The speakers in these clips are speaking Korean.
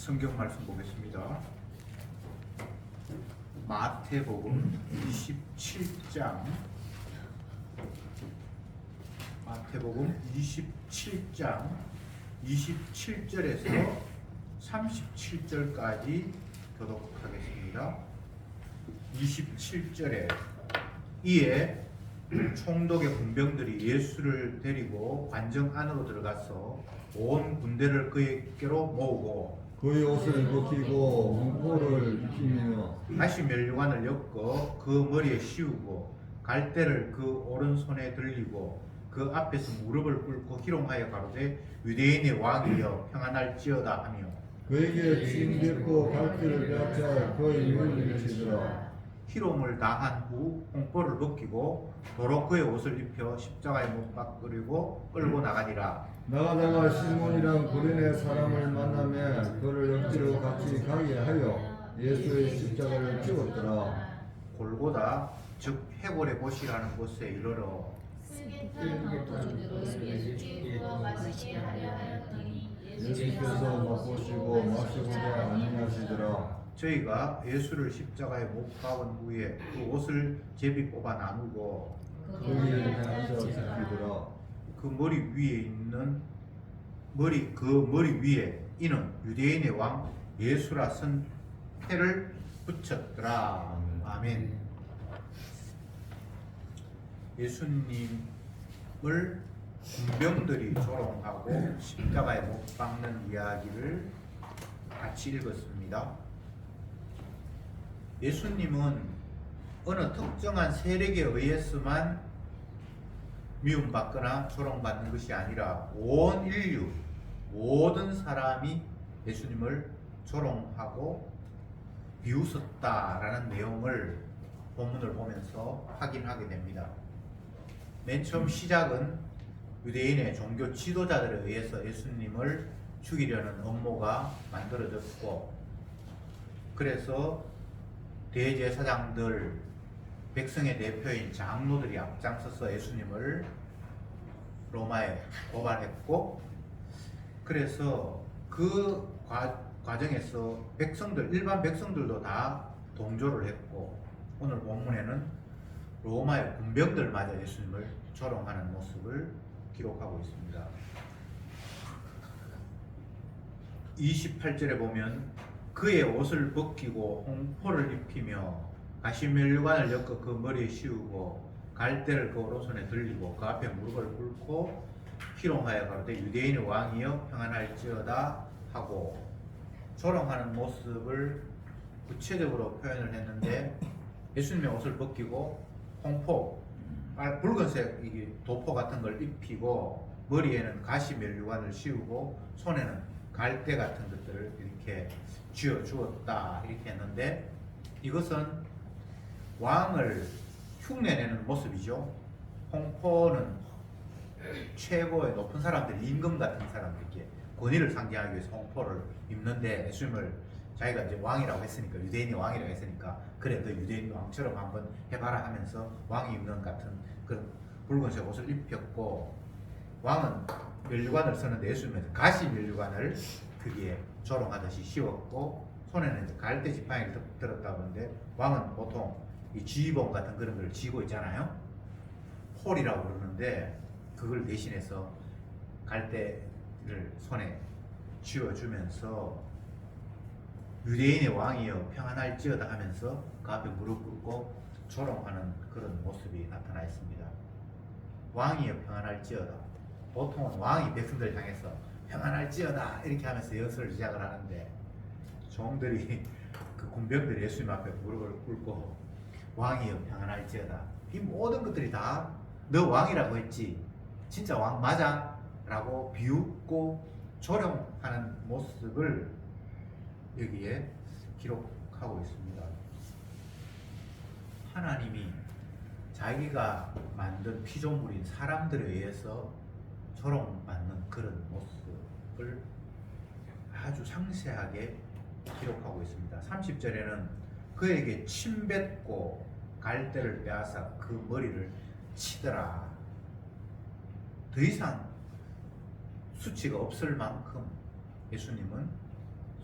성경 말씀 보겠습니다. 마태복음 27장 마태복음 27장 27절에서 37절까지 교독하겠습니다. 27절에 이에 총독의 군병들이 예수를 데리고 관정 안으로 들어가서 온 군대를 그에게로 모으고 그의 옷을 벗기고 홍포를 입히며 다시 면류관을 엮어 그 머리에 씌우고 갈대를 그 오른손에 들리고 그 앞에서 무릎을 꿇고 희롱하여 가로되 유대인의 왕이여 평안할지어다 하며 그에게 침 뱉고 갈대를 빼앗아 그의 눈을 치더라. 희롱을 다한 후 홍포를 벗기고 도로 그의 옷을 입혀 십자가에 못 박으려고 끌고 나가니라. 나가다가 시몬이랑 구레네 사람을 만나며 그를 억지로 같이 가게 하여 예수의 십자가를 찍었더라. 골고다 즉 해골의 곳이라는 곳에 이르러 예수께서 맛보시고 마시고자 아니하시더라. 저희가 예수를 십자가에 못 박은 후에 그 옷을 제비 뽑아 나누고 그 위에 앉아 지키더라. 그 머리 위에 이는 유대인의 왕 예수라 쓴 패를 붙였더라. 아멘. 예수님을 군병들이 조롱하고 십자가에 못 박는 이야기를 같이 읽었습니다. 예수님은 어느 특정한 세력에 의해서만 미움받거나 조롱받는 것이 아니라 온 인류, 모든 사람이 예수님을 조롱하고 비웃었다라는 내용을 본문을 보면서 확인하게 됩니다. 맨 처음 시작은 유대인의 종교 지도자들에 의해서 예수님을 죽이려는 음모가 만들어졌고, 그래서 대제사장들, 백성의 대표인 장로들이 앞장서서 예수님을 로마에 고발했고, 그래서 그 과정에서 일반 백성들도 다 동조를 했고, 오늘 본문에는 로마의 군병들마저 예수님을 조롱하는 모습을 기록하고 있습니다. 28절에 보면 그의 옷을 벗기고 홍포를 입히며 가시면류관을 엮어 그 머리에 씌우고 갈대를 그 오른손에 들리고 그 앞에 무릎을 꿇고 희롱하여 가로되 유대인의 왕이여 평안할지어다 하고 조롱하는 모습을 구체적으로 표현을 했는데, 예수님의 옷을 벗기고 홍포, 붉은색 이게 도포 같은 걸 입히고 머리에는 가시 면류관을 씌우고 손에는 갈대 같은 것들을 이렇게 쥐어 주었다 이렇게 했는데, 이것은 왕을 흉내내는 모습이죠. 홍포는 최고의 높은 사람들, 임금 같은 사람들에게 권위를 상징하기 위해서 홍포를 입는데, 예수님을 자기가 이제 왕이라고 했으니까, 유대인이 왕이라고 했으니까 그래 너 유대인 왕처럼 한번 해봐라 하면서 왕이 입는 같은 그런 붉은색 옷을 입혔고, 왕은 면류관을 쓰는데 예수님은 가시 면류관을 거기에 조롱하듯이 씌웠고 손에는 이제 갈대 지팡이를 들었다고 하는데, 왕은 보통 이 지휘봉 같은 그런 걸 쥐고 있잖아요. 홀이라고 그러는데 그걸 대신해서 갈대를 손에 쥐어주면서 유대인의 왕이여 평안할지어다 하면서 그 앞에 무릎 꿇고 조롱하는 그런 모습이 나타나 있습니다. 왕이여 평안할지어다. 보통은 왕이 백성들을 향해서 평안할지어다 이렇게 하면서 연설을 시작을 하는데, 종들이 그 군병들이 예수님 앞에 무릎을 꿇고 왕이여 평안할지어다, 이 모든 것들이 다 너 왕이라고 했지 진짜 왕 맞아? 라고 비웃고 조롱하는 모습을 여기에 기록하고 있습니다. 하나님이 자기가 만든 피조물인 사람들에 의해서 조롱받는 그런 모습을 아주 상세하게 기록하고 있습니다. 30절에는 그에게 침 뱉고 갈대를 빼앗아 그 머리를 치더라. 더 이상 수치가 없을 만큼 예수님은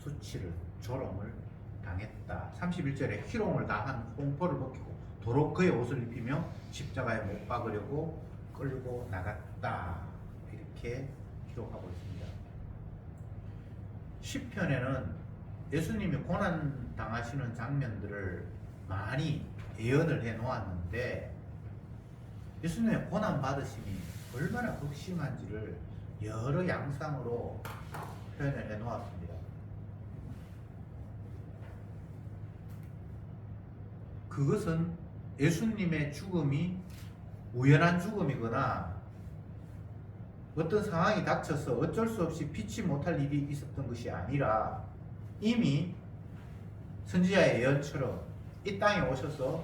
수치를 조롱을 당했다. 31절에 희롱을 다한 홍포를 벗기고 도로 그의 옷을 입히며 십자가에 못 박으려고 끌고 나갔다. 이렇게 기록하고 있습니다. 시편에는 예수님이 고난 당하시는 장면들을 많이 예언을 해 놓았는데 예수님의 고난 받으심이 얼마나 극심한지를 여러 양상으로 표현을 해 놓았습니다. 그것은 예수님의 죽음이 우연한 죽음이거나 어떤 상황이 닥쳐서 어쩔 수 없이 피치 못할 일이 있었던 것이 아니라 이미 선지자의 예언처럼 이 땅에 오셔서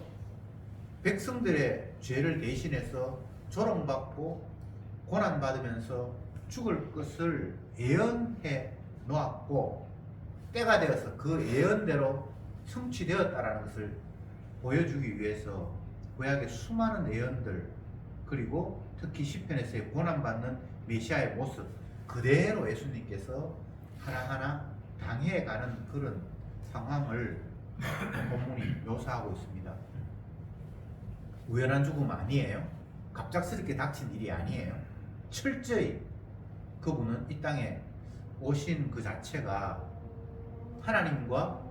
백성들의 죄를 대신해서 조롱받고 고난받으면서 죽을 것을 예언해 놓았고 때가 되어서 그 예언대로 성취되었다라는 것을 보여주기 위해서 구약의 수많은 예언들 그리고 특히 시편에서의 고난받는 메시아의 모습 그대로 예수님께서 하나하나 당해가는 그런 상황을 본문이 묘사하고 있습니다. 우연한 죽음 아니에요. 갑작스럽게 닥친 일이 아니에요. 철저히 그분은 이 땅에 오신 그 자체가 하나님과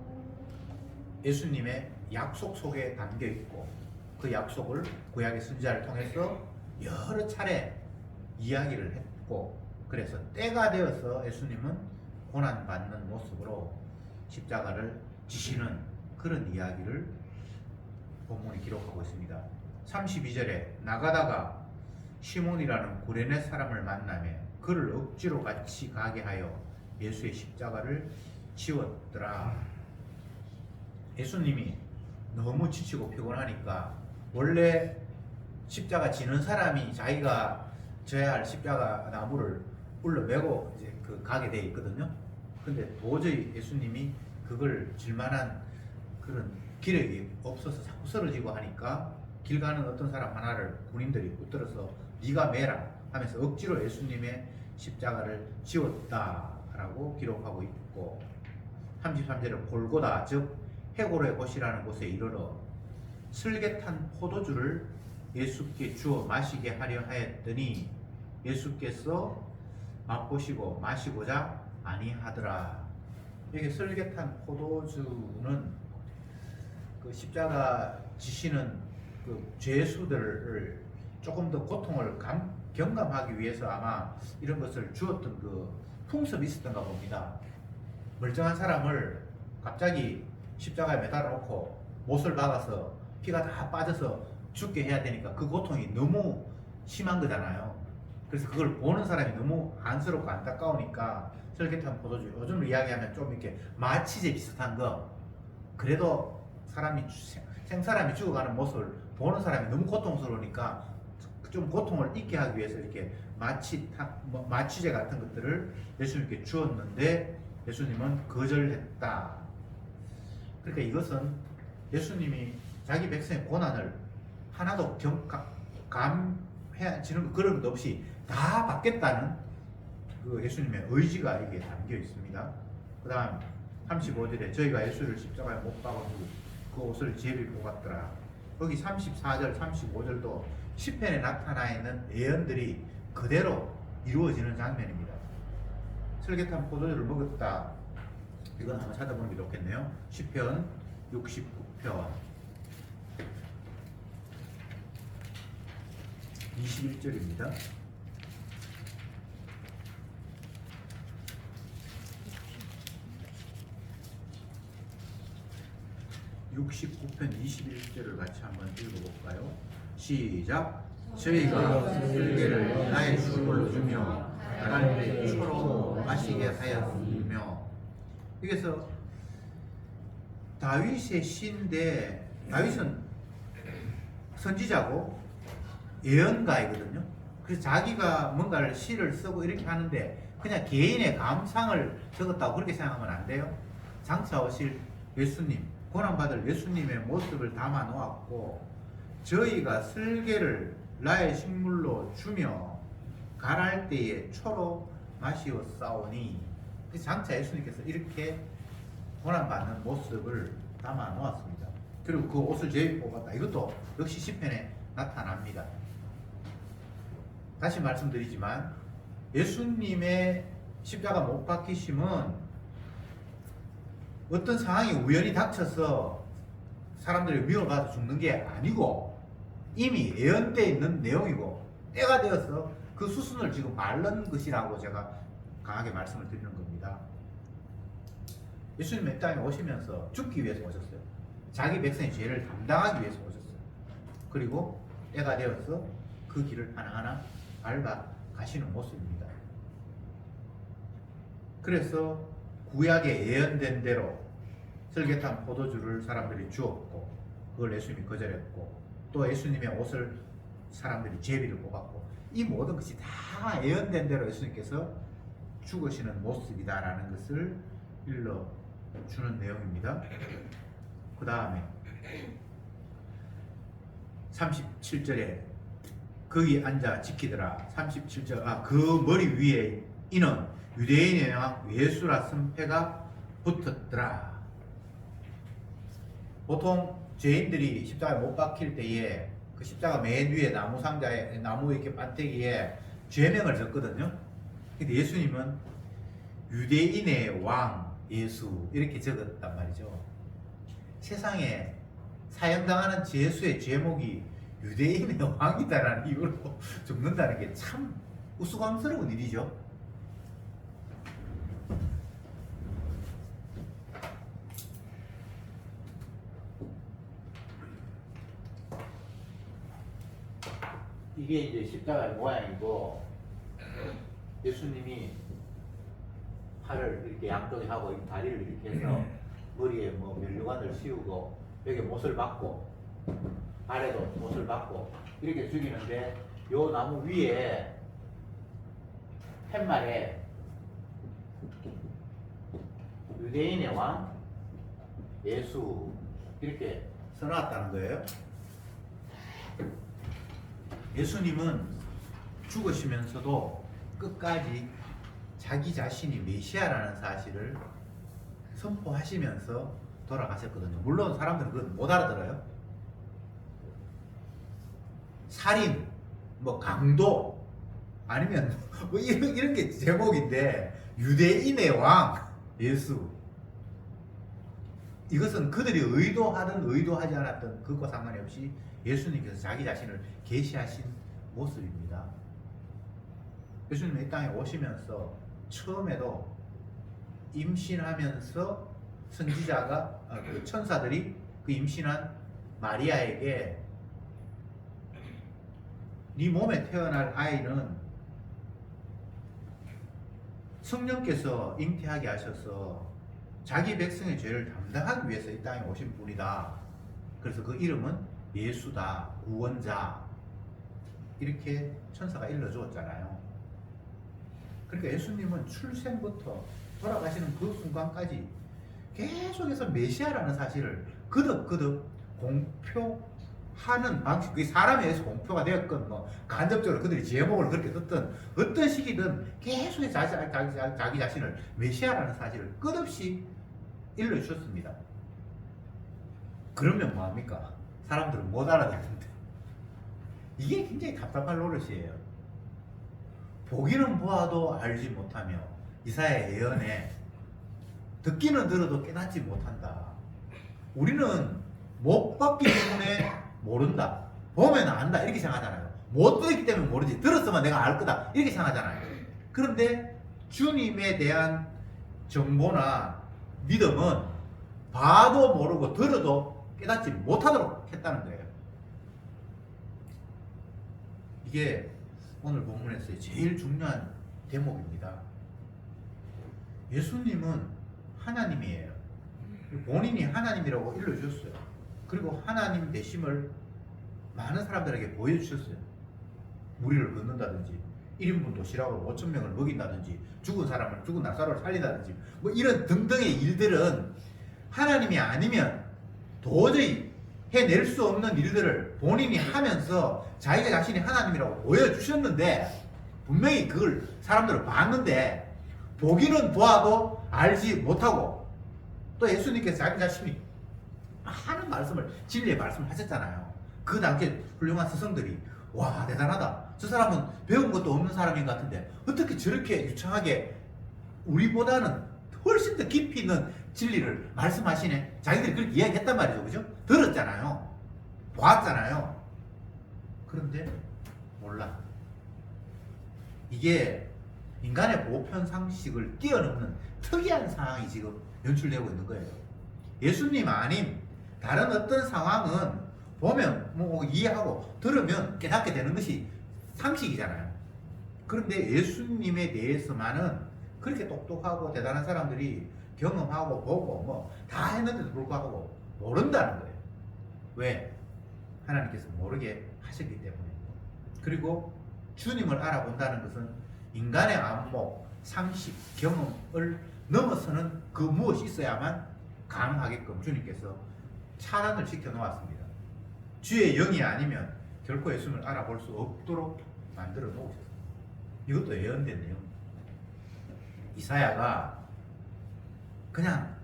예수님의 약속 속에 담겨 있고 그 약속을 구약의 선지자를 통해서 여러 차례 이야기를 했고 그래서 때가 되어서 예수님은 고난받는 모습으로 십자가를 지시는 그런 이야기를 본문이 기록하고 있습니다. 32절에 나가다가 시몬이라는 구레네 사람을 만나며 그를 억지로 같이 가게 하여 예수의 십자가를 지웠더라. 예수님이 너무 지치고 피곤하니까 원래 십자가 지는 사람이 자기가 져야 할 십자가 나무를 불러 메고 이제 그 가게 돼 있거든요. 근데 도저히 예수님이 그걸 질 만한 그런 기력이 없어서 자꾸 쓰러지고 하니까 길 가는 어떤 사람 하나를 군인들이 붙들어서 네가 매라 하면서 억지로 예수님의 십자가를 지웠다라고 기록하고 있고 33절에 골고다 즉 해골의 곳이라는 곳에 이르러 슬개탄 포도주를 예수께 주어 마시게 하려 하였더니 예수께서 맛보시고 마시고자 아니하더라. 여기 슬개탄 포도주는 그 십자가 지시는 그 죄수들을 조금 더 고통을 경감하기 위해서 아마 이런 것을 주었던 그 풍습이 있었던가 봅니다. 멀쩡한 사람을 갑자기 십자가에 매달아 놓고 못을 박아서 피가 다 빠져서 죽게 해야 되니까 그 고통이 너무 심한 거잖아요. 그래서 그걸 보는 사람이 너무 안쓰럽고 안타까우니까 설계탄 포도주, 요즘으로 이야기하면 좀 이렇게 마취제 비슷한 거, 그래도 생사람이 죽어가는 모습을 보는 사람이 너무 고통스러우니까 좀 고통을 잊게 하기 위해서 이렇게 마취제 같은 것들을 예수님께 주었는데 예수님은 거절했다. 그러니까 이것은 예수님이 자기 백성의 고난을 하나도 감해지는 그런 것 없이 다 받겠다는 그 예수님의 의지가 여기에 담겨 있습니다. 그 다음 35절에 저희가 예수를 십자가에 못 박아주고 그 옷을 제비고 갔더라. 여기 34절, 35절도 시편에 나타나 있는 예언들이 그대로 이루어지는 장면입니다. 설계탄 포도주를 먹었다. 이건 한번 찾아보는 게 좋겠네요. 시편 69편 21절입니다. (69편) 21절을 같이 한번 읽어볼까요? 시작. 저희가 슬개를 나의 술물로 주며 가라니를 초로 마시게 하였으며. 여기서 다윗의 시인데 다윗은 선지자고 예언가이거든요. 그래서 자기가 뭔가를 시를 쓰고 이렇게 하는데 그냥 개인의 감상을 적었다고 그렇게 생각하면 안 돼요. 장차 오실 예수님, 고난받을 예수님의 모습을 담아 놓았고 저희가 슬개를 나의 식물로 주며 갈할 때에 초로 마시었사오니, 장차 예수님께서 이렇게 고난받는 모습을 담아 놓았습니다. 그리고 그 옷을 제일 뽑았다. 이것도 역시 시편에 나타납니다. 다시 말씀드리지만 예수님의 십자가 못 박히심은 어떤 상황이 우연히 닥쳐서 사람들이 위험을 받아 죽는 게 아니고 이미 예언되어 있는 내용이고 때가 되어서 그 수순을 지금 밟는 것이라고 제가 강하게 말씀을 드리는 겁니다. 예수님 이 땅에 오시면서 죽기 위해서 오셨어요. 자기 백성의 죄를 담당하기 위해서 오셨어요. 그리고 때가 되어서 그 길을 하나하나 밟아 가시는 모습입니다. 그래서 구약에 예언된 대로 설계탄 포도주를 사람들이 주었고 그걸 예수님이 거절했고 또 예수님의 옷을 사람들이 제비를 뽑았고 이 모든 것이 다 예언된 대로 예수님께서 죽으시는 모습이다라는 것을 일러주는 내용입니다. 그 다음에 37절에 거기 앉아 지키더라. 37절 그 머리 위에 이는 유대인의 왕 예수라 쓴패가 붙었더라. 보통 죄인들이 십자가에 못 박힐 때에 그 십자가 맨 위에 나무 상자에 나무 이렇게 반대기에 죄명을 적거든요. 근데 예수님은 유대인의 왕 예수 이렇게 적었단 말이죠. 세상에 사형당하는 예수의 제목이 유대인의 왕이다라는 이유로 적는다는 게 참 우스꽝스러운 일이죠. 이게 이제 십자가의 모양이고 예수님이 팔을 이렇게 양쪽에 하고 다리를 이렇게 해서 머리에 뭐 면류관을 씌우고 여기 못을 박고 아래도 못을 박고 이렇게 죽이는데 요 나무 위에 팻말에 유대인의 왕 예수 이렇게 써놨다는 거예요. 예수님은 죽으시면서도 끝까지 자기 자신이 메시아라는 사실을 선포하시면서 돌아가셨거든요. 물론 사람들은 그걸 못 알아들어요. 살인, 뭐 강도, 아니면 뭐 이런 게 제목인데 유대인의 왕 예수. 이것은 그들이 의도하든 의도하지 않았든 그것과 상관이 없이 예수님께서 자기 자신을 계시하신 모습입니다. 예수님이 이 땅에 오시면서 처음에도 임신하면서 선지자가 그 천사들이 그 임신한 마리아에게 네 몸에 태어날 아이는 성령께서 잉태하게 하셔서 자기 백성의 죄를 담당하기 위해서 이 땅에 오신 분이다. 그래서 그 이름은 예수다, 구원자 이렇게 천사가 일러주었잖아요. 그러니까 예수님은 출생부터 돌아가시는 그 순간까지 계속해서 메시아라는 사실을 거듭거듭 공표하는 방식, 그게 사람에 의해서 공표가 되었건 뭐 간접적으로 그들이 제목을 그렇게 듣든 어떤 시기든 계속해서 자기 자신을 메시아라는 사실을 끝없이 일러주셨습니다. 그러면 뭐합니까? 사람들은 못 알아듣는데 이게 굉장히 답답할 노릇이에요. 보기는 보아도 알지 못하며 이사야의 예언에 듣기는 들어도 깨닫지 못한다. 우리는 못 봤기 때문에 모른다. 보면 안다. 이렇게 생각하잖아요. 못 들었기 때문에 모르지. 들었으면 내가 알 거다. 이렇게 생각하잖아요. 그런데 주님에 대한 정보나 믿음은 봐도 모르고 들어도 깨닫지 못하도록 했다는 거예요. 이게 오늘 본문에서의 제일 중요한 대목입니다. 예수님은 하나님이에요. 본인이 하나님이라고 일러주셨어요. 그리고 하나님 되심을 많은 사람들에게 보여주셨어요. 무리를 걷는다든지 1인분 도시락으로 5,000명을 먹인다든지 죽은 낙사로를 살린다든지 뭐 이런 등등의 일들은 하나님이 아니면 도저히 해낼 수 없는 일들을 본인이 하면서 자기가 자신이 하나님이라고 보여주셨는데 분명히 그걸 사람들은 봤는데 보기는 보아도 알지 못하고 또 예수님께서 자기 자신이 많은 말씀을, 진리의 말씀을 하셨잖아요. 그 당시에 훌륭한 스승들이 와 대단하다, 저 사람은 배운 것도 없는 사람인 것 같은데 어떻게 저렇게 유창하게 우리보다는 훨씬 더 깊이 있는 진리를 말씀하시네. 자기들이 그렇게 이야기했단 말이죠. 그죠? 들었잖아요. 보았잖아요. 그런데 몰라. 이게 인간의 보편 상식을 뛰어넘는 특이한 상황이 지금 연출되고 있는 거예요. 예수님 아닌 다른 어떤 상황은 보면 뭐 이해하고 들으면 깨닫게 되는 것이 상식이잖아요. 그런데 예수님에 대해서만은 그렇게 똑똑하고 대단한 사람들이 경험하고 보고 뭐 다 했는데도 불구하고 모른다는 거예요. 왜? 하나님께서 모르게 하셨기 때문에. 그리고 주님을 알아본다는 것은 인간의 안목, 상식, 경험을 넘어서는 그 무엇이 있어야만 가능하게끔 주님께서 차단을 시켜 놓았습니다. 주의 영이 아니면 결코 예수님을 알아볼 수 없도록 만들어 놓으셨어요. 이것도 예언된 내용. 이사야가 그냥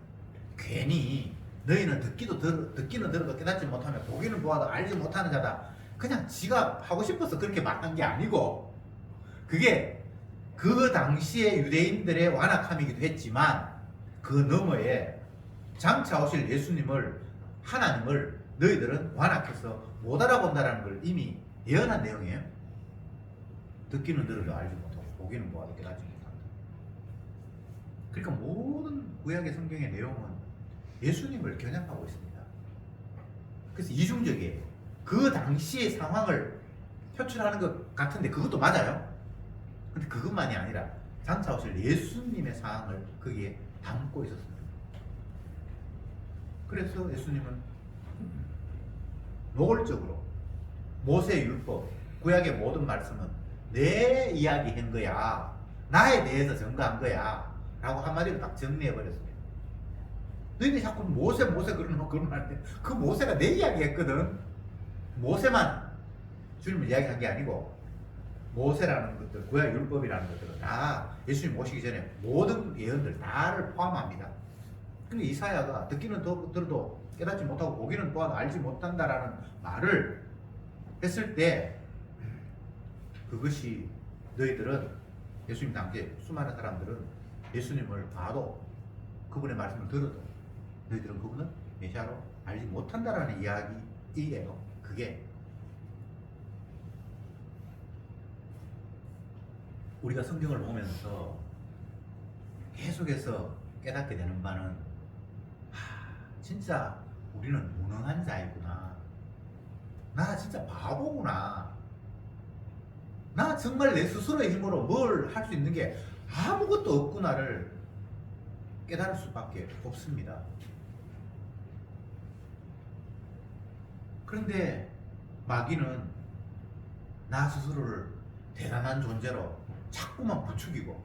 괜히 너희는 듣기는 들어도 깨닫지 못하며 보기는 보아도 알지 못하는 자다, 그냥 지가 하고 싶어서 그렇게 말한 게 아니고, 그게 그 당시에 유대인들의 완악함이기도 했지만 그 너머에 장차 오실 예수님을, 하나님을 너희들은 완악해서 못 알아본다라는 걸 이미 예언한 내용이에요. 듣기는 들어도 알지 못하고 보기는 보아도 깨닫지 못한다. 그러니까 모든 구약의 성경의 내용은 예수님을 겨냥하고 있습니다. 그래서 이중적이에요. 그 당시의 상황을 표출하는 것 같은데 그것도 맞아요. 근데 그것만이 아니라 장차 오실 예수님의 상황을 거기에 담고 있었습니다. 그래서 예수님은 노골적으로 모세 율법, 구약의 모든 말씀은 내 이야기한 거야, 나에 대해서 증거한 거야 라고 한마디로 딱 정리해 버렸습니다. 너희들이 자꾸 모세 그러는 거 그러면 안 돼. 그 모세가 내 이야기 했거든. 모세만 주님을 이야기한 게 아니고 모세라는 것들, 구약 율법이라는 것들은 다 예수님 오시기 전에 모든 예언들 다를 포함합니다. 근데 이사야가 듣기는 들어도 깨닫지 못하고 보기는 보아도 알지 못한다라는 말을 했을 때, 그것이 너희들은, 예수님 당시에 수많은 사람들은 예수님을 봐도 그분의 말씀을 들어도 너희들은 그분은 메시아로 알지 못한다라는 이야기예요. 그게 우리가 성경을 보면서 계속해서 깨닫게 되는 바는, 진짜 우리는 무능한 자이구나, 나 진짜 바보구나, 나 정말 내 스스로의 힘으로 뭘 할 수 있는 게 아무것도 없구나를 깨달을 수밖에 없습니다. 그런데 마귀는 나 스스로를 대단한 존재로 자꾸만 부추기고,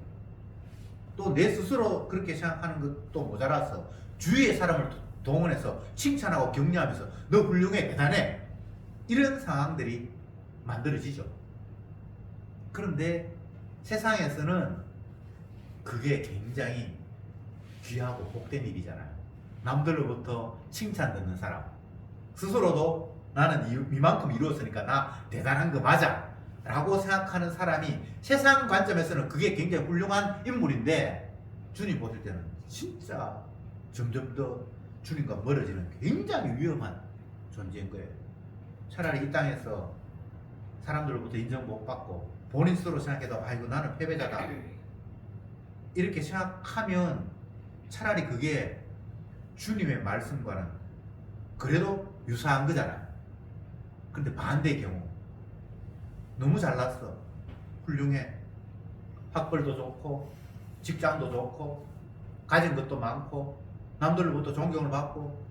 또 내 스스로 그렇게 생각하는 것도 모자라서 주위의 사람을 동원해서 칭찬하고 격려하면서 너 훌륭해, 대단해, 이런 상황들이 만들어지죠. 그런데 세상에서는 그게 굉장히 귀하고 복된 일이잖아요. 남들로부터 칭찬 듣는 사람, 스스로도 나는 이만큼 이루었으니까 나 대단한 거 맞아 라고 생각하는 사람이 세상 관점에서는 그게 굉장히 훌륭한 인물인데, 주님 보실 때는 진짜 점점 더 주님과 멀어지는 굉장히 위험한 존재인 거예요. 차라리 이 땅에서 사람들로부터 인정 못 받고 본인 스스로 생각해도 아이고 나는 패배자다 이렇게 생각하면 차라리 그게 주님의 말씀과는 그래도 유사한 거잖아요. 근데 반대의 경우, 너무 잘났어, 훌륭해, 학벌도 좋고 직장도 좋고 가진 것도 많고 남들로부터 존경을 받고,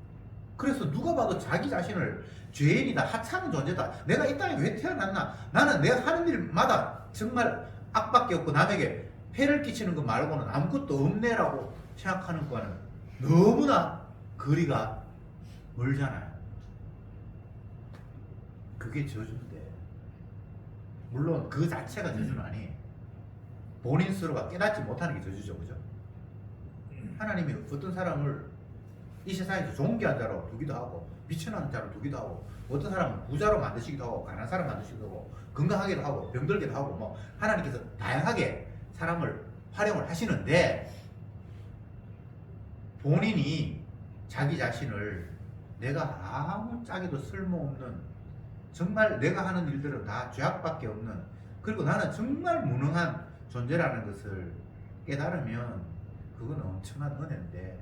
그래서 누가 봐도 자기 자신을 죄인이다, 하찮은 존재다, 내가 이 땅에 왜 태어났나, 나는 내가 하는 일마다 정말 악밖에 없고 남에게 해를 끼치는 것 말고는 아무것도 없네라고 생각하는 거는 너무나 거리가 멀잖아요. 그게 저주인데, 물론 그 자체가 저주는 아니에요. 본인 스스로가 깨닫지 못하는 게 저주죠. 그죠? 하나님이 어떤 사람을 이 세상에서 존귀한 자로 두기도 하고 미천한 자로 두기도 하고 어떤 사람은 부자로 만드시기도 하고 가난한 사람 만드시기도 하고 건강하기도 하고 병들기도 하고 뭐 하나님께서 다양하게 사람을 활용을 하시는데 본인이 자기 자신을 내가 아무짝에도 쓸모없는 정말 내가 하는 일들은 다 죄악밖에 없는 그리고 나는 정말 무능한 존재라는 것을 깨달으면 그건 엄청난 은혜인데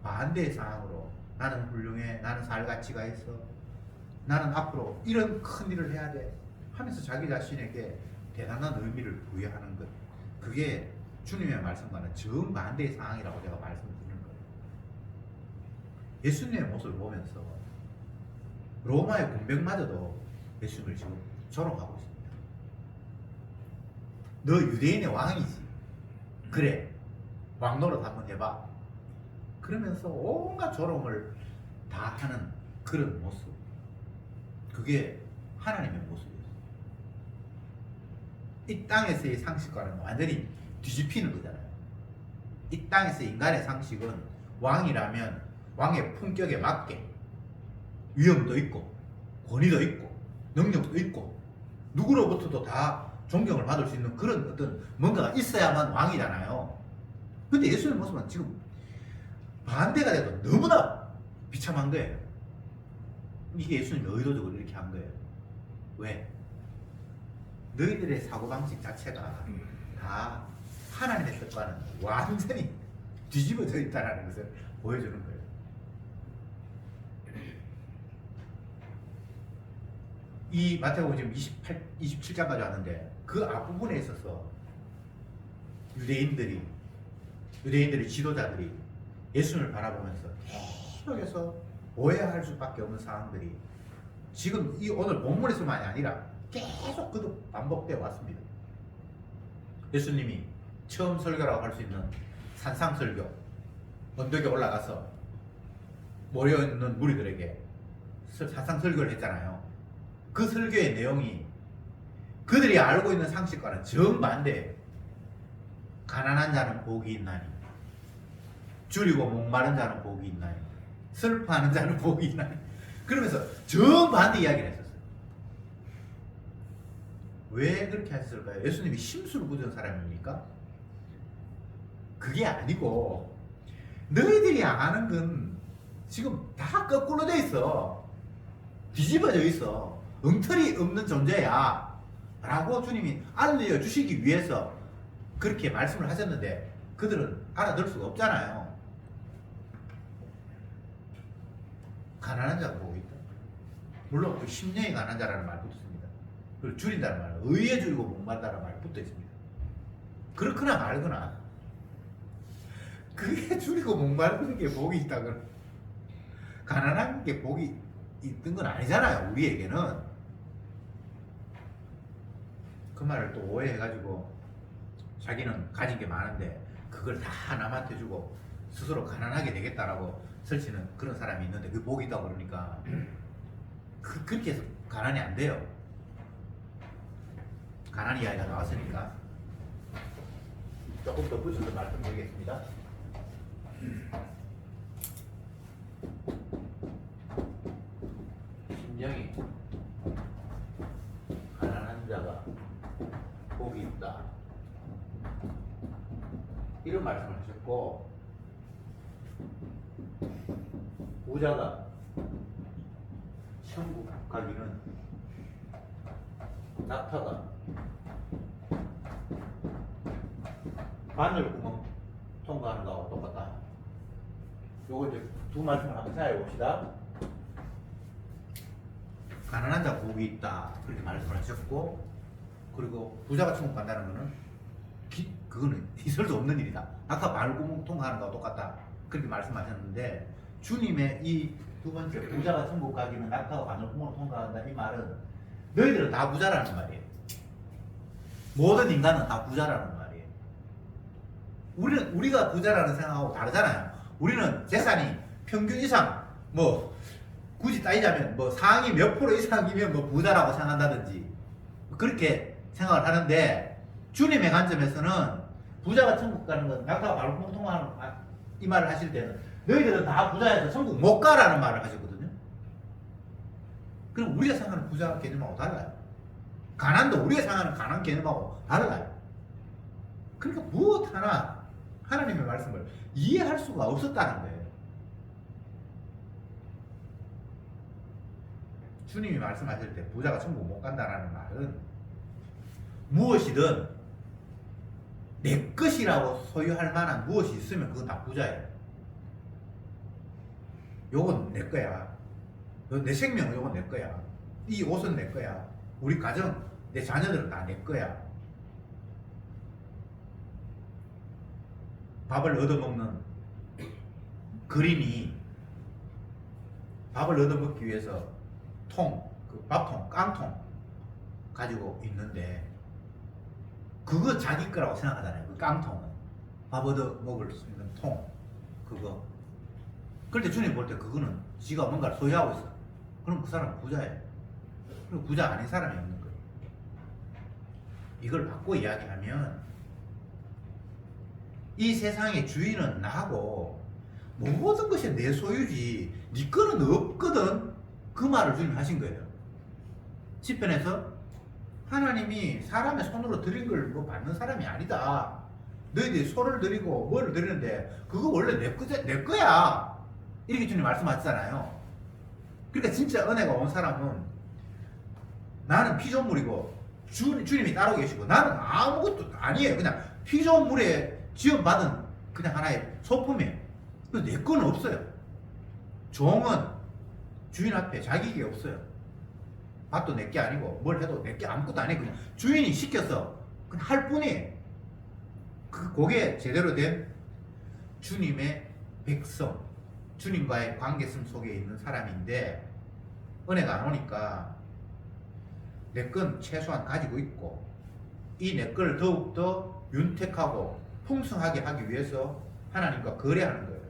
반대의 상황으로 나는 훌륭해 나는 살 가치가 있어 나는 앞으로 이런 큰 일을 해야 돼 하면서 자기 자신에게 대단한 의미를 부여하는 것 그게 주님의 말씀과는 정반대의 상황이라고 제가 말씀드리는 거예요. 예수님의 모습을 보면서 로마의 군병마저도 예수님을 지금 조롱하고 있습니다. 너 유대인의 왕이지. 그래. 왕 노릇 한번 해봐. 그러면서 온갖 조롱을 다 하는 그런 모습. 그게 하나님의 모습이었어요. 이 땅에서의 상식과는 완전히 뒤집히는 거잖아요. 이 땅에서 인간의 상식은 왕이라면 왕의 품격에 맞게 위엄도 있고 권위도 있고 능력도 있고 누구로부터도 다 존경을 받을 수 있는 그런 어떤 뭔가가 있어야만 왕이잖아요. 근데 예수님의 모습은 지금 반대가 돼도 너무나 비참한 거예요. 이게 예수님이 의도적으로 이렇게 한 거예요. 왜? 너희들의 사고방식 자체가 다 하나님의 뜻과는 완전히 뒤집어져 있다는 것을 보여주는 거예요. 이 마태복음 지금 27장까지 왔는데 그 앞부분에 있어서 유대인들의 지도자들이 예수님을 바라보면서 계속해서 오해할 수밖에 없는 상황들이 지금 이 오늘 본문에서만이 아니라 계속 그도 반복되어 왔습니다. 예수님이 처음 설교라고 할 수 있는 산상설교 언덕에 올라가서 모여있는 무리들에게 산상설교를 했잖아요. 그 설교의 내용이 그들이 알고 있는 상식과는 정반대예요. 가난한 자는 복이 있나니 줄이고 목마른 자는 복이 있나니 슬퍼하는 자는 복이 있나니 그러면서 정반대 이야기를 했었어요. 왜 그렇게 하셨을까요? 예수님이 심술을 부던 사람입니까? 그게 아니고 너희들이 아는 건 지금 다 거꾸로 돼 있어. 뒤집어져 있어. 엉터리 없는 존재야 라고 주님이 알려주시기 위해서 그렇게 말씀을 하셨는데 그들은 알아들 수가 없잖아요. 가난한 자가 복이 있다. 물론 그 심령이 가난한 자라는 말 붙었습니다. 그리고 줄인다는 말은 의에 줄이고 목마르다는 말이 붙어 있습니다. 그렇거나 말거나 그게 줄이고 목마르는 게 복이 있다거나 가난한 게 복이 있던 건 아니잖아요. 우리에게는 그 말을 또 오해해가지고 자기는 가진 게 많은데 그걸 다 남한테 주고 스스로 가난하게 되겠다라고 설치는 그런 사람이 있는데 그게 복이 있다고 그러니까 그렇게 해서 가난이 안 돼요. 가난 이야기가 나왔으니까 조금 더 붙여서 말씀드리겠습니다. 심령이 가난한 자가 복이 있다 이런 말씀을 하셨고 부자가 천국 가기는 낙타가 바늘구멍 통과하는 거하고 똑같다. 요거 이제 두 말씀을 한번 생각해 봅시다. 가난한 자 복이 있다 그렇게 말씀을 하셨고 그리고 부자가 천국 간다는 거는 그거는 있을 수 없는 일이다. 아까 바늘구멍 통과하는 거하고 똑같다 그렇게 말씀하셨는데 주님의 이 두 번째 부자가 천국 가기는 낙타가 바늘구멍을 통과한다 이 말은 너희들은 다 부자라는 말이에요. 모든 인간은 다 부자라는 말이에요. 우리가 부자라는 생각하고 다르잖아요. 우리는 재산이 평균 이상 뭐 굳이 따지자면 뭐 상위 몇 프로 이상이면 뭐 부자라고 생각한다든지 그렇게 생각을 하는데 주님의 관점에서는 부자가 천국 가는 건 낙타가 바늘구멍 통과하는 이 말을 하실 때는 너희들은 다 부자여서 천국 못 가라는 말을 하셨거든요. 그럼 우리가 생각하는 부자 개념하고 달라요. 가난도 우리가 생각하는 가난 개념하고 달라요. 그러니까 무엇 하나 하나님의 말씀을 이해할 수가 없었다는 거예요. 주님이 말씀하실 때 부자가 천국 못 간다라는 말은 무엇이든 내 것이라고 소유할 만한 무엇이 있으면 그건 다 부자예요. 요건 내 거야. 내 생명 요건 내 거야. 이 옷은 내 거야. 우리 가정, 내 자녀들은 다 내 거야. 밥을 얻어먹는 그린이 밥을 얻어먹기 위해서 그 밥통, 깡통 가지고 있는데 그거 자기 거라고 생각하잖아요. 그 깡통은 밥 얻어먹을 수 있는 통 그거. 그럴 때 주님 볼 때 그거는 지가 뭔가를 소유하고 있어. 그럼 그 사람은 부자예요. 그리고 부자 아닌 사람이 없는 거예요. 이걸 바꿔 이야기하면 이 세상의 주인은 나고 모든 것이 내 소유지 네 거는 없거든. 그 말을 주님 하신 거예요. 시편에서 하나님이 사람의 손으로 드린 걸 뭐 받는 사람이 아니다. 너희들이 소를 드리고 뭐를 드리는데 그거 원래 내 거야. 이렇게 주님 말씀하시잖아요. 그러니까 진짜 은혜가 온 사람은 나는 피조물이고 주님이 따르고 계시고 나는 아무것도 아니에요. 그냥 피조물에 지원받은 그냥 하나의 소품이에요. 내 거는 없어요. 종은 주인 앞에 자격이 없어요. 밭도 내게 아니고 뭘 해도 내게 아무것도 아니에요. 그냥 주인이 시켜서 그냥 할 뿐이에요. 그게 제대로 된 주님의 백성, 주님과의 관계성 속에 있는 사람인데 은혜가 안 오니까 내 건 최소한 가지고 있고 이 내 걸 더욱더 윤택하고 풍성하게 하기 위해서 하나님과 거래하는 거예요.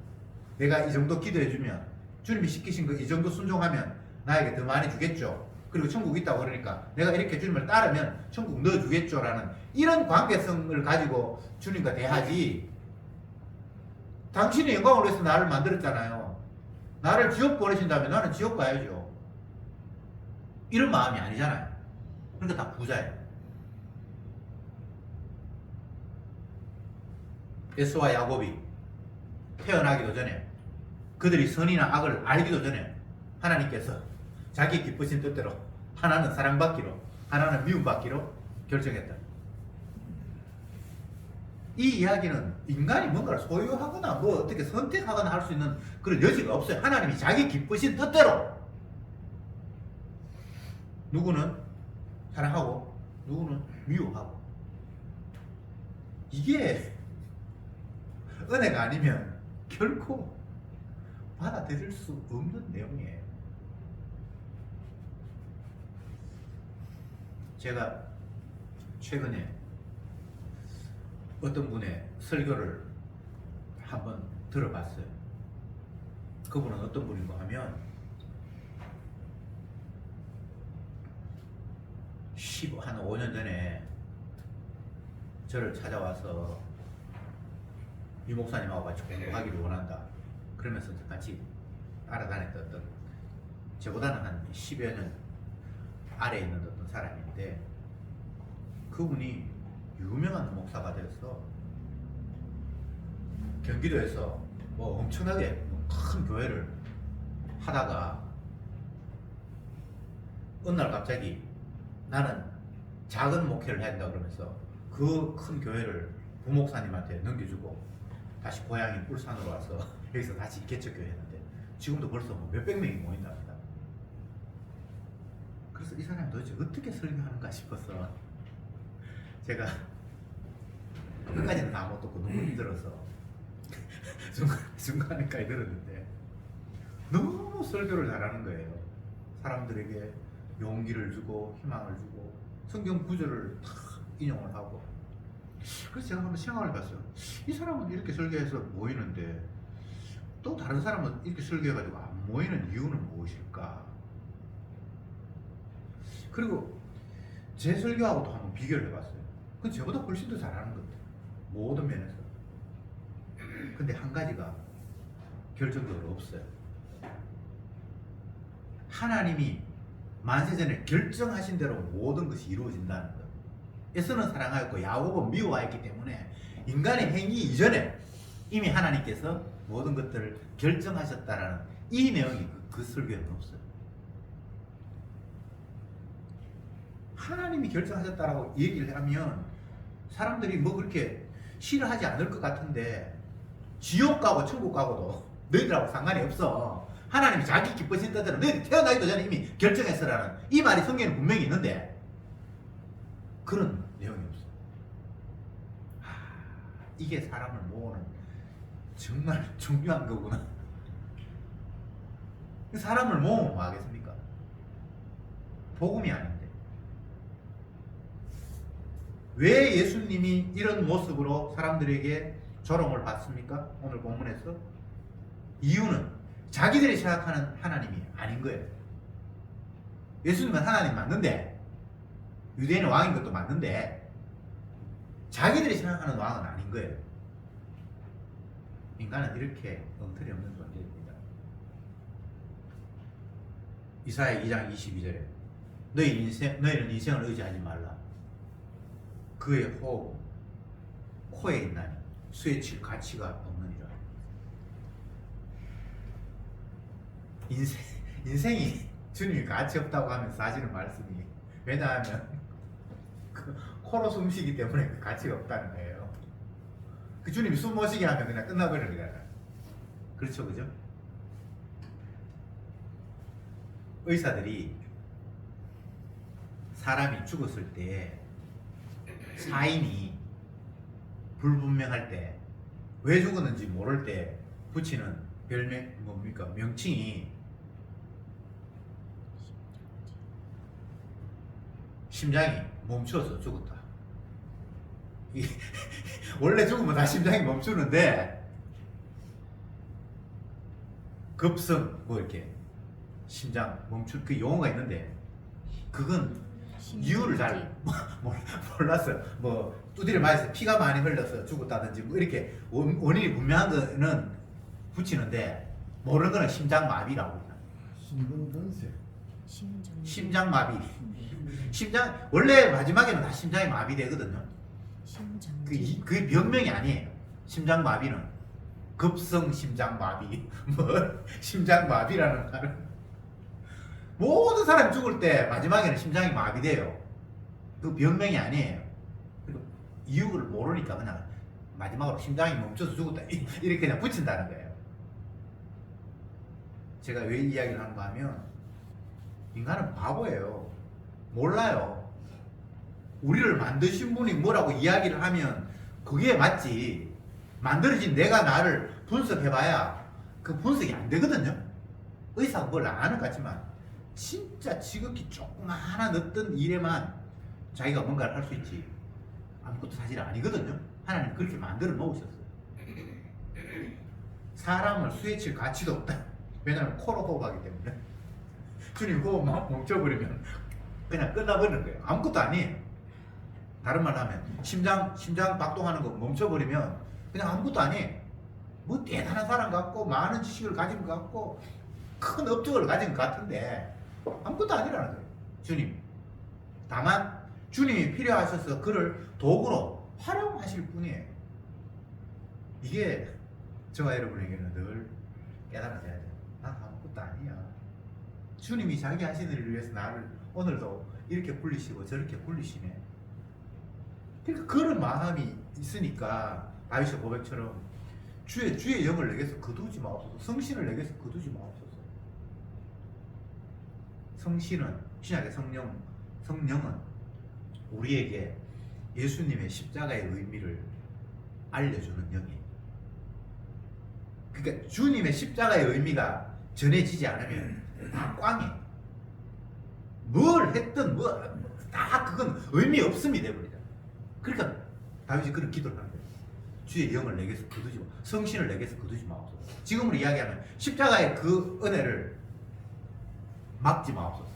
내가 이 정도 기도해주면 주님이 시키신 거 이 정도 순종하면 나에게 더 많이 주겠죠. 그리고 천국 있다고 그러니까 내가 이렇게 주님을 따르면 천국 넣어주겠죠 라는 이런 관계성을 가지고 주님과 대하지. 당신이 영광을 위해서 나를 만들었잖아요. 나를 지옥 보내신다면 나는 지옥 가야죠. 이런 마음이 아니잖아요. 그러니까 다 부자예요. 에서와 야곱이 태어나기도 전에 그들이 선이나 악을 알기도 전에 하나님께서 자기 기쁘신 뜻대로 하나는 사랑받기로 하나는 미움받기로 결정했다. 이 이야기는 인간이 뭔가를 소유하거나 뭐 어떻게 선택하거나 할 수 있는 그런 여지가 없어요. 하나님이 자기 기쁘신 뜻대로 누구는 사랑하고 누구는 미워하고. 이게 은혜가 아니면 결코 받아들일 수 없는 내용이에요. 제가 최근에 어떤 분의 설교를 한번 들어봤어요. 그분은 어떤 분인가 하면 한 5년 전에 저를 찾아와서 이 목사님하고 같이 공부하기를 원한다. 그러면서 같이 알아다녔던 어떤 저보다는 한 10여 년 아래에 있는 어떤 사람인데 그분이 유명한 목사가 되어서 경기도에서 뭐 엄청나게 큰 교회를 하다가 어느 날 갑자기 나는 작은 목회를 해야 된다 그러면서 그 큰 교회를 부목사님한테 넘겨주고 다시 고향인 울산으로 와서 여기서 다시 개척교회 했는데 지금도 벌써 뭐 몇백 명이 모인답니다. 그래서 이 사람이 도대체 어떻게 설교하는가 싶어서 제가 끝까지는 다 못 듣고 너무 힘들어서 중간에까지 들었는데 너무 설교를 잘하는 거예요. 사람들에게 용기를 주고 희망을 주고 성경 구절을 다 인용을 하고. 그래서 제가 한번 생각을 해봤어요. 이 사람은 이렇게 설교해서 모이는데 또 다른 사람은 이렇게 설교해가지고 안 모이는 이유는 무엇일까? 그리고 제 설교하고도 한번 비교를 해봤어요. 그건 저보다 훨씬 더 잘하는 것 같아요. 모든 면에서. 근데 한 가지가 결정적으로 없어요. 하나님이 만세전에 결정하신 대로 모든 것이 이루어진다는 거예요. 에서는 사랑하였고 야곱은 미워하였기 때문에 인간의 행위 이전에 이미 하나님께서 모든 것들을 결정하셨다라는 이 내용이 그 설교에는 없어요. 하나님이 결정하셨다라고 얘기를 하면 사람들이 뭐 그렇게 싫어하지 않을 것 같은데 지옥 가고 천국 가고도 너희들하고 상관이 없어. 하나님이 자기 기쁘신 뜻대로 너희들 태어나기도 전에 이미 결정했어라는 이 말이 성경에 분명히 있는데 그런 내용이 없어. 이게 사람을 모으는 정말 중요한 거구나. 사람을 모으면 뭐 하겠습니까? 복음이 아닌데. 왜 예수님이 이런 모습으로 사람들에게 조롱을 받습니까? 오늘 본문에서 이유는 자기들이 생각하는 하나님이 아닌 거예요. 예수님은 하나님 맞는데 유대인의 왕인 것도 맞는데 자기들이 생각하는 왕은 아닌 거예요. 인간은 이렇게 엉터리 없는 존재입니다. 이사야 2장 22절에 너희는 인생을 의지하지 말라. 그의 호흡 코에 있나니 수에 칠 가치가 없느니라. 인생이 주님이 가치 없다고 하면서 하시는 말씀이, 왜냐하면 그 코로 숨쉬기 때문에 그 가치가 없다는 거예요. 그 주님이 숨 못 쉬게 하면 그냥 끝나버리는 거잖아요. 그렇죠, 그죠? 의사들이 사람이 죽었을 때 사인이 불분명할 때 왜 죽었는지 모를 때 붙이는 별명 뭡니까? 명칭이 심장이 멈춰서 죽었다. 원래 죽으면 다 심장이 멈추는데 급성 뭐 이렇게 심장 멈출 그 용어가 있는데 그건 이유를 잘 몰랐어요. 뭐 두드려 맞아서 피가 많이 흘러서 죽었다든지 뭐 이렇게 원인이 분명한 거는 붙이는데 모르는 거는 심장마비라고. 신근근세. 심장마비. 심장 원래 마지막에는 다 심장이 마비되거든요. 그 병명이 아니에요. 심장마비는 급성 심장마비, 뭐 심장마비라는 말은 모든 사람이 죽을 때 마지막에는 심장이 마비돼요. 그 병명이 아니에요. 그리고 이유를 모르니까 그냥 마지막으로 심장이 멈춰서 죽었다 이렇게 그냥 붙인다는 거예요. 제가 왜 이야기를 하는가 하면 인간은 바보예요. 몰라요. 우리를 만드신 분이 뭐라고 이야기를 하면 그게 맞지. 만들어진 내가 나를 분석해봐야 그 분석이 안 되거든요. 의사가 뭘 아는 것 같지만 진짜 지극히 조그마한 어떤 일에만 자기가 뭔가를 할 수 있지 아무것도 사실 아니거든요. 하나님 그렇게 만들어 놓으셨어요. 사람을 수에 칠 가치도 없다. 왜냐하면 코로 호흡하기 때문에 주님 호흡 멈춰버리면 그냥 끝나버리는 거예요. 아무것도 아니에요. 다른 말 하면 심장 박동하는 거 멈춰버리면 그냥 아무것도 아니에요. 뭐 대단한 사람 같고 많은 지식을 가진 것 같고 큰 업적을 가진 것 같은데 아무것도 아니라는 거예요. 주님. 다만 주님이 필요하셔서 그를 도구로 활용하실 뿐이에요. 이게 저와 여러분에게는 늘 깨달아져야 돼요. 난 아무것도 아니야. 주님이 자기 하시는 일을 위해서 나를 오늘도 이렇게 굴리시고 저렇게 굴리시네. 그러니까 그런 마음이 있으니까 다윗의 고백처럼 주의 영을 내게서 거두지 마옵소서. 성신을 내게서 거두지 마옵소서. 성신은 신약의 성령은 우리에게 예수님의 십자가의 의미를 알려주는 영이에요. 그러니까 주님의 십자가의 의미가 전해지지 않으면 다 꽝이에요. 뭘 했든 다 그건 의미 없음이 되버리죠. 그러니까 다윗이 그런 기도를 하는 거예요. 주의 영을 내게서 거두지 마, 성신을 내게서 거두지 마옵소서. 지금으로 이야기하면 십자가의 그 은혜를 막지 마옵소서.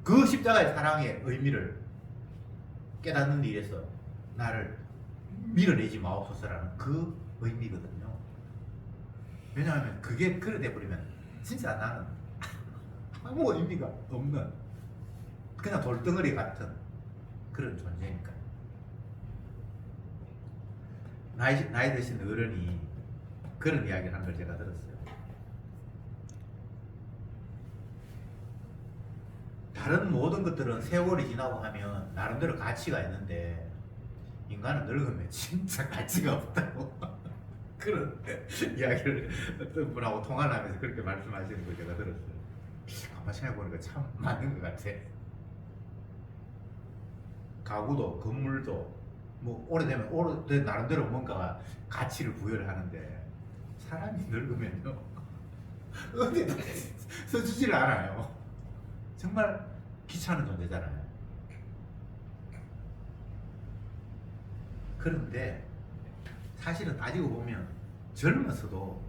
그 십자가의 사랑의 의미를 깨닫는 일에서 나를 밀어내지 마옵소서라는 그 의미거든요. 왜냐하면 그게 그래 돼버리면 진짜 나는 아무 의미가 없는 그냥 돌덩어리 같은 그런 존재니까. 나이 드신 어른이 그런 이야기를 한 걸 제가 들었어요. 다른 모든 것들은 세월이 지나고 하면 나름대로 가치가 있는데 인간은 늙으면 진짜 가치가 없다고 그런 이야기를 어떤 분하고 통화를 하면서 그렇게 말씀하시는 걸 제가 들었어요. 가만 생각해보니까 참 맞는 것 같아. 가구도 건물도 뭐 오래된 나름대로 뭔가 가치를 부여를 하는데 사람이 늙으면요 어디에다 써주지를 않아요. 정말 귀찮은 존재잖아요. 그런데 사실은 따지고 보면 젊어서도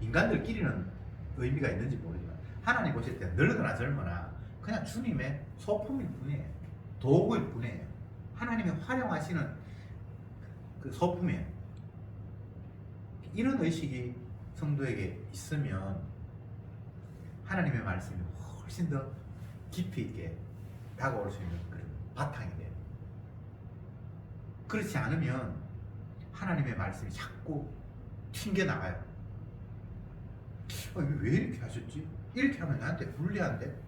인간들끼리는 의미가 있는지 모르지만 하나님 보실 때 늙거나 젊거나 그냥 주님의 소품일 뿐이에요. 도구일 뿐이에요. 하나님이 활용하시는 그 소품이에요. 이런 의식이 성도에게 있으면 하나님의 말씀이 훨씬 더 깊이 있게 다가올 수 있는 그런 바탕이 돼요. 그렇지 않으면 하나님의 말씀이 자꾸 튕겨나가요. 왜 이렇게 하셨지? 이렇게 하면 나한테 불리한데?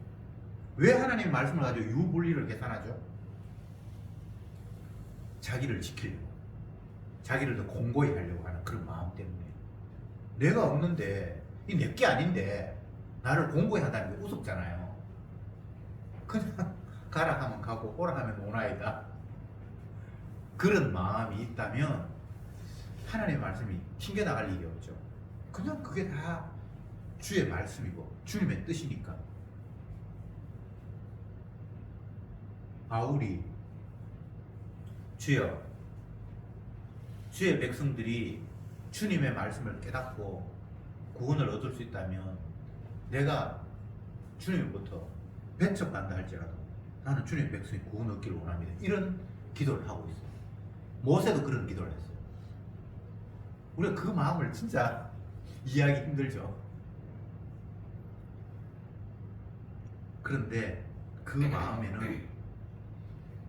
왜 하나님의 말씀을 가지고 유불리를 계산하죠? 자기를 지키려고, 자기를 더 공고히 하려고 하는 그런 마음 때문에. 내가 없는데, 이 내게 아닌데 나를 공고히 한다는 게 우습잖아요. 그냥 가라 하면 가고 오라 하면 오나이다. 그런 마음이 있다면 하나님의 말씀이 튕겨나갈 일이 없죠. 그냥 그게 다 주의 말씀이고 주님의 뜻이니까. 바울이 주여, 주의 백성들이 주님의 말씀을 깨닫고 구원을 얻을 수 있다면 내가 주님부터 배척받는다 할지라도 나는 주님의 백성이 구원 얻기를 원합니다. 이런 기도를 하고 있어요. 모세도 그런 기도를 했어요. 우리가 그 마음을 진짜 이해하기 힘들죠. 그런데 그 마음에는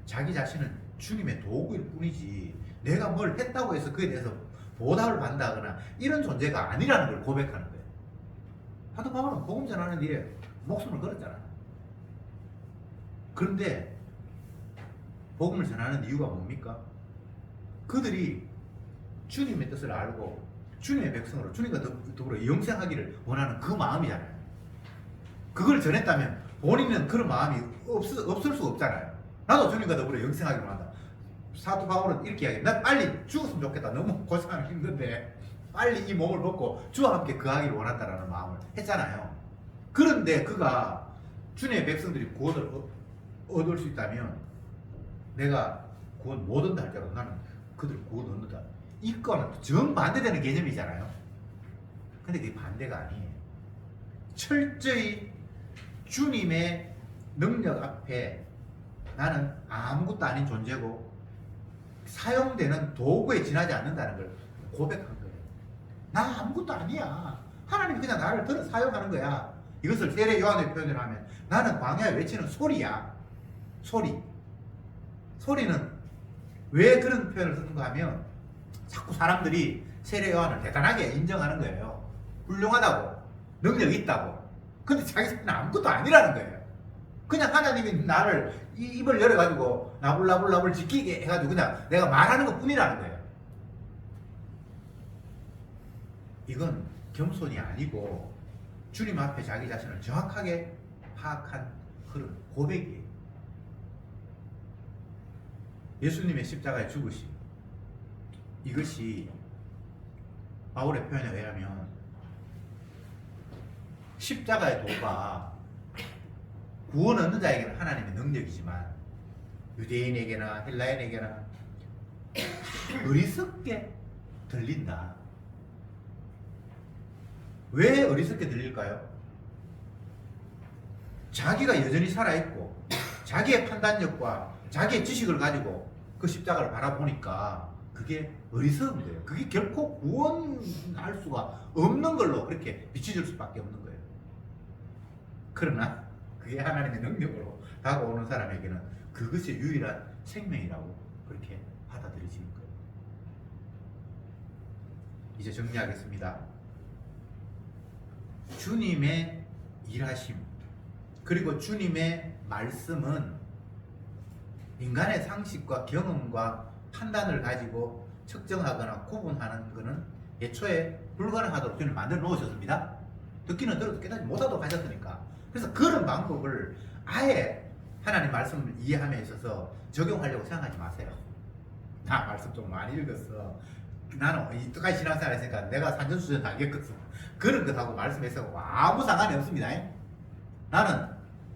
자기 자신은 주님의 도구일 뿐이지 내가 뭘 했다고 해서 그에 대해서 보답을 받는다거나 이런 존재가 아니라는 걸 고백하는 거예요. 사도 바울은 복음 전하는 일에 목숨을 걸었잖아요. 그런데 복음을 전하는 이유가 뭡니까? 그들이 주님의 뜻을 알고 주님의 백성으로 주님과 더불어 영생하기를 원하는 그 마음이잖아요. 그걸 전했다면 본인은 그런 마음이 없을 수 없잖아요. 나도 주님과 더불어 영생하기를 원한다. 사도 바울은 이렇게 이야기해요. 나 빨리 죽었으면 좋겠다. 너무 고생하기 힘든데 빨리 이 몸을 벗고 주와 함께 거하기를 원한다라는 마음을 했잖아요. 그런데 그가 주님의 백성들이 구원을 얻을 수 있다면 내가 구원 못 얻는다 할지라도 나는 그들 구원 얻는다. 이거는 정반대되는 개념이잖아요. 근데 그게 반대가 아니에요. 철저히 주님의 능력 앞에 나는 아무것도 아닌 존재고 사용되는 도구에 지나지 않는다는 걸 고백한 거예요. 나 아무것도 아니야. 하나님이 그냥 나를 들어 사용하는 거야. 이것을 세례 요한의 표현을 하면 나는 광야에 외치는 소리야. 소리는 왜 그런 표현을 쓰는가 하면 자꾸 사람들이 세례 요한을 대단하게 인정하는 거예요. 훌륭하다고, 능력이 있다고. 근데 자기 자신은 아무것도 아니라는 거예요. 그냥 하나님이 나를 입을 열어가지고 나불나불 지키게 해가지고 그냥 내가 말하는 것 뿐이라는 거예요. 이건 겸손이 아니고 주님 앞에 자기 자신을 정확하게 파악한 그런 고백이에요. 예수님의 십자가에 죽으심, 이것이 바울의 표현에 의하면 십자가의 도가 구원 얻는 자에게는 하나님의 능력이지만 유대인에게나 헬라인에게나 어리석게 들린다. 왜 어리석게 들릴까요? 자기가 여전히 살아있고 자기의 판단력과 자기의 지식을 가지고 그 십자가를 바라보니까 그게 어리석은 거예요. 그게 결코 구원할 수가 없는 걸로 그렇게 비춰줄 수밖에 없는 거예요. 그러나 그게 하나님의 능력으로 다가오는 사람에게는 그것이 유일한 생명이라고 그렇게 받아들여지는 거예요. 이제 정리하겠습니다. 주님의 일하심 그리고 주님의 말씀은 인간의 상식과 경험과 판단을 가지고 측정하거나 구분하는 것은 애초에 불가능하도록 주님 만들어 놓으셨습니다. 듣기는 들어도 깨닫지 못하도록 하셨으니까. 그래서 그런 방법을 아예 하나님 말씀을 이해함에 있어서 적용하려고 생각하지 마세요. 나 말씀 좀 많이 읽었어. 나는 이때까지 신앙생활 했으니까 내가 산전수전 알겠거든. 그런 것하고 말씀해서 아무 상관이 없습니다. 나는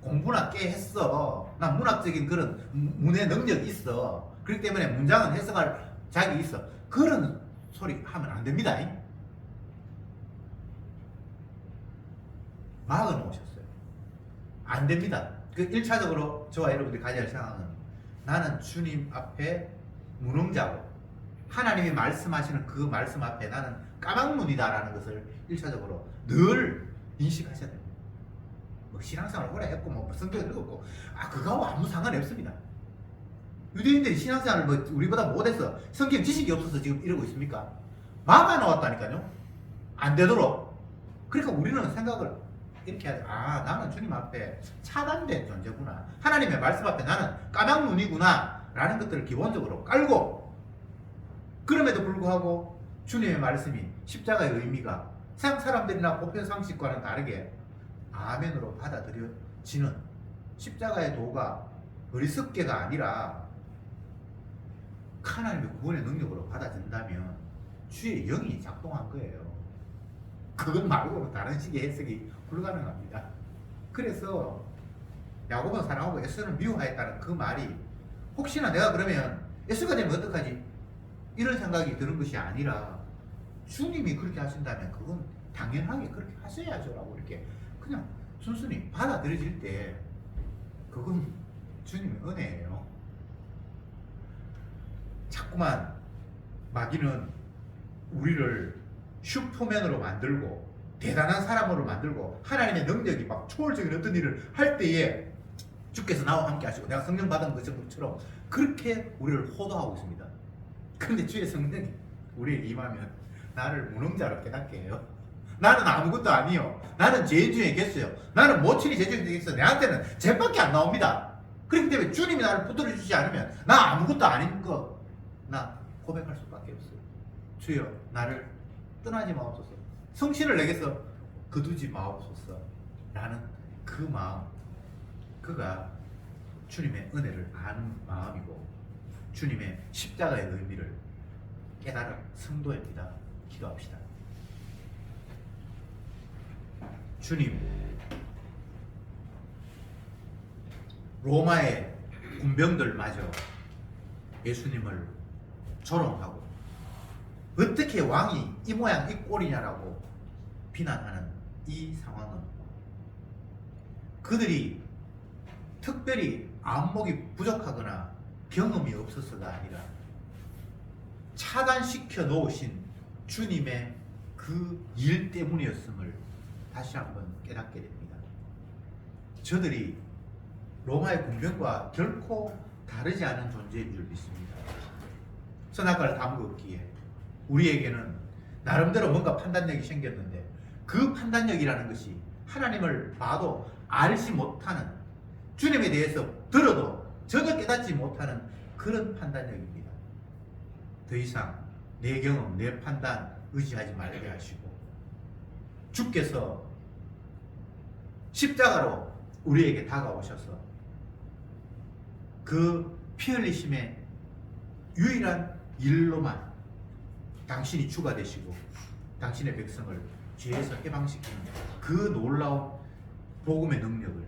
공부나 꽤 했어. 난 문학적인 그런 문해 능력이 있어. 그렇기 때문에 문장은 해석할 자격이 있어. 그런 소리 하면 안 됩니다. 막아 놓으셨어요. 안 됩니다. 그 1차적으로 저와 여러분들이 가져야 할 생각은 나는 주님 앞에 무능자고 하나님이 말씀하시는 그 말씀 앞에 나는 까막눈이다라는 것을 1차적으로 늘 인식하셔야 됩니다. 뭐 신앙생활을 오래 했고 뭐 성경을 읽었고 그거하고 아무 상관이 없습니다. 유대인들이 신앙생활을 뭐 우리보다 못해서 성경 지식이 없어서 지금 이러고 있습니까? 막아 놓았다니까요. 안 되도록. 그러니까 우리는 생각을 이렇게 하죠. 나는 주님 앞에 차단된 존재구나. 하나님의 말씀 앞에 나는 까막눈이구나 라는 것들을 기본적으로 깔고, 그럼에도 불구하고 주님의 말씀이 십자가의 의미가 세상 사람들이나 보편 상식과는 다르게 아멘으로 받아들여지는 십자가의 도가 어리석게가 아니라 하나님의 구원의 능력으로 받아진다면 주의 영이 작동한 거예요. 그것 말고는 다른 식의 해석이 불가능합니다. 그래서 야곱은 사랑하고 에서는 미워하였다는 그 말이 혹시나 내가 그러면 에서가 되면 어떡하지? 이런 생각이 드는 것이 아니라 주님이 그렇게 하신다면 그건 당연하게 그렇게 하셔야죠 라고 이렇게 그냥 순순히 받아들여질 때 그건 주님의 은혜예요. 자꾸만 마귀는 우리를 슈퍼맨으로 만들고 대단한 사람으로 만들고 하나님의 능력이 막 초월적인 어떤 일을 할 때에 주께서 나와 함께 하시고 내가 성령 받은 것처럼 그렇게 우리를 호도하고 있습니다. 그런데 주의 성령이 우리에게 임하면 나를 무능자로 깨닫게 해요. 나는 아무것도 아니요. 나는 죄인 중에 겠어요. 나는 모친이 죄 중에 겠어요. 내한테는 죄밖에 안 나옵니다. 그렇기 때문에 주님이 나를 붙들어 주시지 않으면 나 아무것도 아닌 거 나 고백할 수밖에 없어요. 주여 나를 떠나지 마옵소서. 성신을 내게서 거두지 마옵소서 라는 그 마음, 그가 주님의 은혜를 아는 마음이고 주님의 십자가의 의미를 깨달은 성도입니다. 기도합시다. 주님, 로마의 군병들마저 예수님을 조롱하고 어떻게 왕이 이 모양 이 꼴이냐라고 비난하는 이 상황은 그들이 특별히 안목이 부족하거나 경험이 없어서가 아니라 차단시켜 놓으신 주님의 그 일 때문이었음을 다시 한번 깨닫게 됩니다. 저들이 로마의 군병과 결코 다르지 않은 존재인 줄 믿습니다. 선악과를 다 먹었기에 우리에게는 나름대로 뭔가 판단력이 생겼는데 그 판단력이라는 것이 하나님을 봐도 알지 못하는, 주님에 대해서 들어도 전혀 깨닫지 못하는 그런 판단력입니다. 더 이상 내 경험, 내 판단 의지하지 말게 하시고 주께서 십자가로 우리에게 다가오셔서 그 피 흘리심의 유일한 일로만 당신이 주가 되시고 당신의 백성을 죄에서 해방시키는 그 놀라운 복음의 능력을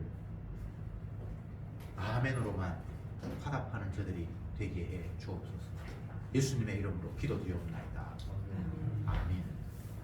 아멘으로만 화답하는 저들이 되게 해 주옵소서. 예수님의 이름으로 기도드리옵나이다. 아멘.